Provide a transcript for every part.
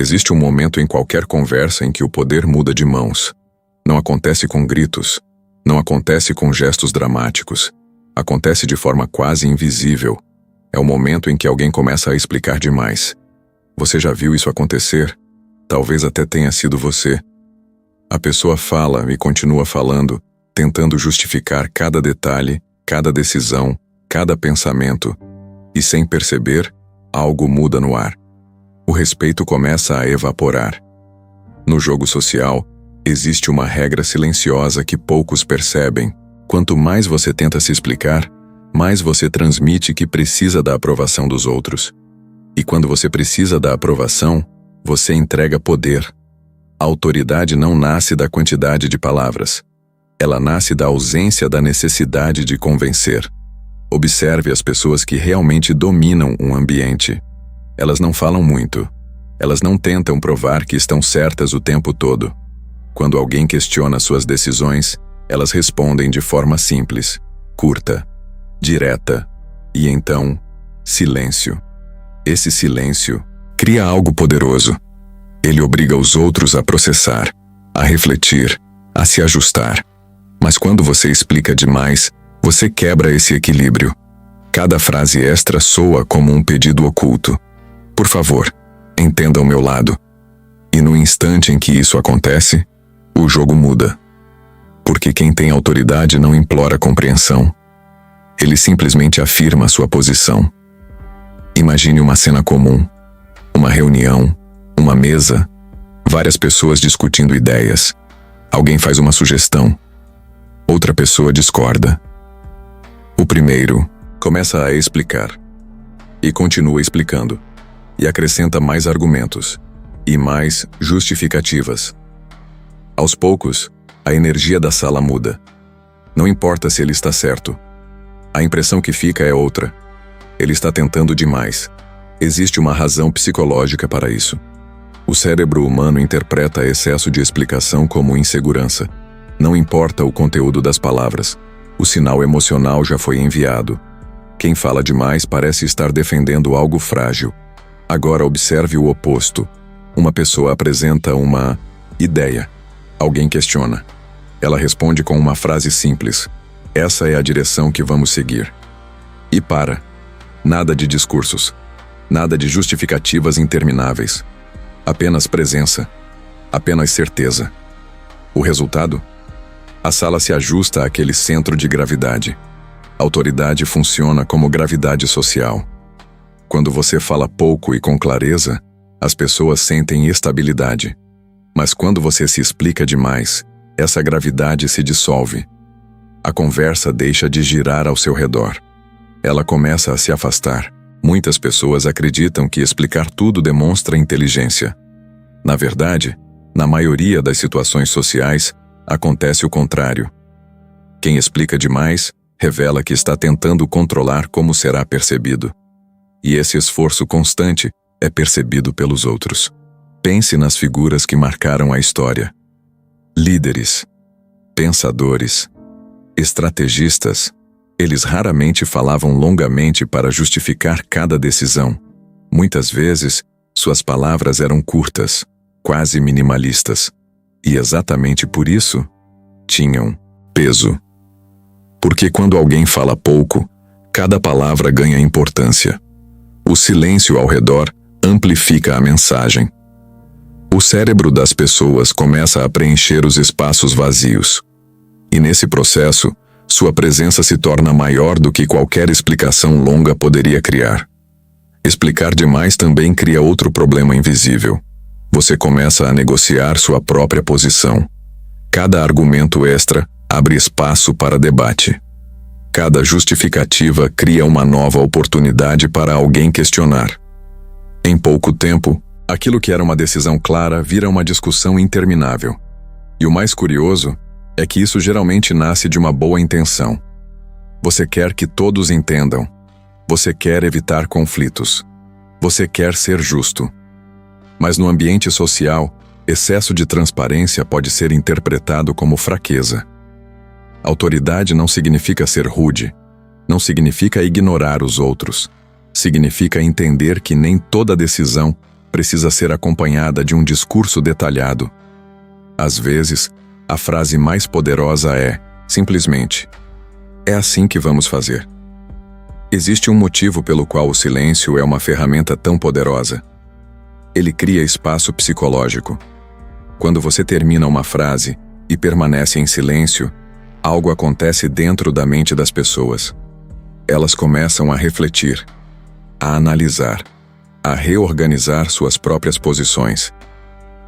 Existe um momento em qualquer conversa em que o poder muda de mãos. Não acontece com gritos, não acontece com gestos dramáticos. Acontece de forma quase invisível. É o momento em que alguém começa a explicar demais. Você já viu isso acontecer? Talvez até tenha sido você. A pessoa fala e continua falando, tentando justificar cada detalhe, cada decisão, cada pensamento, e sem perceber, algo muda no ar. O respeito começa a evaporar. No jogo social, existe uma regra silenciosa que poucos percebem. Quanto mais você tenta se explicar, mais você transmite que precisa da aprovação dos outros. E quando você precisa da aprovação, você entrega poder. A autoridade não nasce da quantidade de palavras. Ela nasce da ausência da necessidade de convencer. Observe as pessoas que realmente dominam um ambiente. Elas não falam muito. Elas não tentam provar que estão certas o tempo todo. Quando alguém questiona suas decisões, elas respondem de forma simples, curta, direta, e então, silêncio. Esse silêncio cria algo poderoso. Ele obriga os outros a processar, a refletir, a se ajustar. Mas quando você explica demais, você quebra esse equilíbrio. Cada frase extra soa como um pedido oculto. Por favor, entenda o meu lado. E no instante em que isso acontece, o jogo muda. Porque quem tem autoridade não implora compreensão. Ele simplesmente afirma sua posição. Imagine uma cena comum, uma reunião, uma mesa, várias pessoas discutindo ideias. Alguém faz uma sugestão. Outra pessoa discorda. O primeiro começa a explicar. E continua explicando. E acrescenta mais argumentos. E mais justificativas. Aos poucos, a energia da sala muda. Não importa se ele está certo. A impressão que fica é outra. Ele está tentando demais. Existe uma razão psicológica para isso. O cérebro humano interpreta excesso de explicação como insegurança. Não importa o conteúdo das palavras. O sinal emocional já foi enviado. Quem fala demais parece estar defendendo algo frágil. Agora observe o oposto. Uma pessoa apresenta uma ideia. Alguém questiona. Ela responde com uma frase simples. Essa é a direção que vamos seguir. E para. Nada de discursos. Nada de justificativas intermináveis. Apenas presença. Apenas certeza. O resultado? A sala se ajusta àquele centro de gravidade. A autoridade funciona como gravidade social. Quando você fala pouco e com clareza, as pessoas sentem estabilidade. Mas quando você se explica demais, essa gravidade se dissolve. A conversa deixa de girar ao seu redor. Ela começa a se afastar. Muitas pessoas acreditam que explicar tudo demonstra inteligência. Na verdade, na maioria das situações sociais, acontece o contrário. Quem explica demais, revela que está tentando controlar como será percebido. E esse esforço constante é percebido pelos outros. Pense nas figuras que marcaram a história. Líderes, pensadores, estrategistas, eles raramente falavam longamente para justificar cada decisão. Muitas vezes, suas palavras eram curtas, quase minimalistas. E exatamente por isso, tinham peso. Porque quando alguém fala pouco, cada palavra ganha importância. O silêncio ao redor amplifica a mensagem. O cérebro das pessoas começa a preencher os espaços vazios. E nesse processo, sua presença se torna maior do que qualquer explicação longa poderia criar. Explicar demais também cria outro problema invisível. Você começa a negociar sua própria posição. Cada argumento extra abre espaço para debate. Cada justificativa cria uma nova oportunidade para alguém questionar. Em pouco tempo, aquilo que era uma decisão clara vira uma discussão interminável. E o mais curioso é que isso geralmente nasce de uma boa intenção. Você quer que todos entendam. Você quer evitar conflitos. Você quer ser justo. Mas no ambiente social, excesso de transparência pode ser interpretado como fraqueza. Autoridade não significa ser rude. Não significa ignorar os outros. Significa entender que nem toda decisão precisa ser acompanhada de um discurso detalhado. Às vezes, a frase mais poderosa é, simplesmente, "É assim que vamos fazer." Existe um motivo pelo qual o silêncio é uma ferramenta tão poderosa. Ele cria espaço psicológico. Quando você termina uma frase e permanece em silêncio, algo acontece dentro da mente das pessoas. Elas começam a refletir, a analisar, a reorganizar suas próprias posições.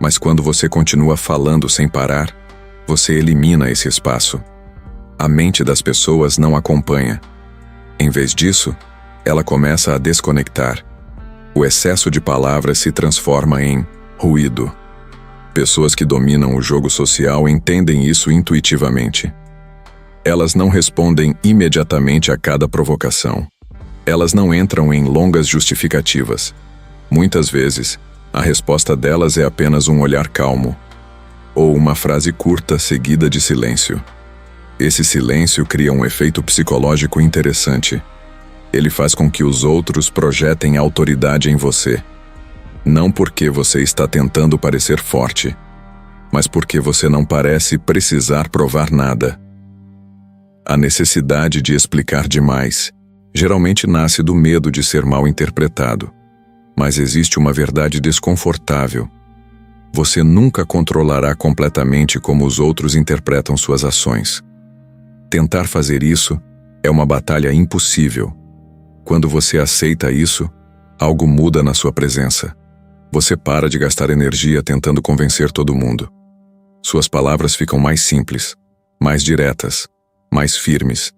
Mas quando você continua falando sem parar, você elimina esse espaço. A mente das pessoas não acompanha. Em vez disso, ela começa a desconectar. O excesso de palavras se transforma em ruído. Pessoas que dominam o jogo social entendem isso intuitivamente. Elas não respondem imediatamente a cada provocação. Elas não entram em longas justificativas. Muitas vezes, a resposta delas é apenas um olhar calmo, ou uma frase curta seguida de silêncio. Esse silêncio cria um efeito psicológico interessante. Ele faz com que os outros projetem autoridade em você. Não porque você está tentando parecer forte, mas porque você não parece precisar provar nada. A necessidade de explicar demais geralmente nasce do medo de ser mal interpretado. Mas existe uma verdade desconfortável. Você nunca controlará completamente como os outros interpretam suas ações. Tentar fazer isso é uma batalha impossível. Quando você aceita isso, algo muda na sua presença. Você para de gastar energia tentando convencer todo mundo. Suas palavras ficam mais simples, mais diretas, mais firmes.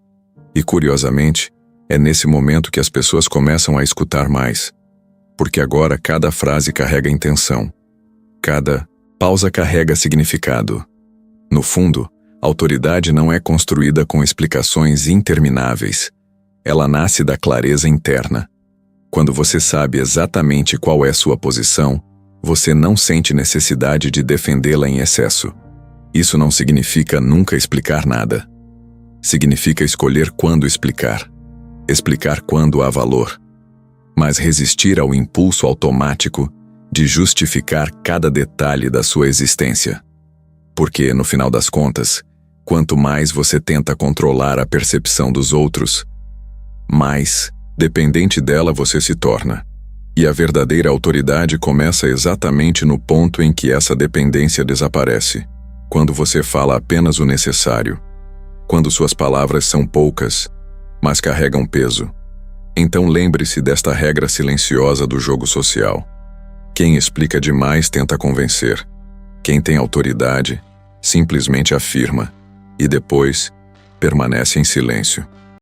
E, curiosamente, é nesse momento que as pessoas começam a escutar mais. Porque agora cada frase carrega intenção. Cada pausa carrega significado. No fundo, a autoridade não é construída com explicações intermináveis. Ela nasce da clareza interna. Quando você sabe exatamente qual é sua posição, você não sente necessidade de defendê-la em excesso. Isso não significa nunca explicar nada. Significa escolher quando explicar. Explicar quando há valor. Mas resistir ao impulso automático de justificar cada detalhe da sua existência. Porque, no final das contas, quanto mais você tenta controlar a percepção dos outros, mais dependente dela você se torna. E a verdadeira autoridade começa exatamente no ponto em que essa dependência desaparece. Quando você fala apenas o necessário. Quando suas palavras são poucas, mas carregam peso. Então lembre-se desta regra silenciosa do jogo social. Quem explica demais tenta convencer. Quem tem autoridade simplesmente afirma e depois permanece em silêncio.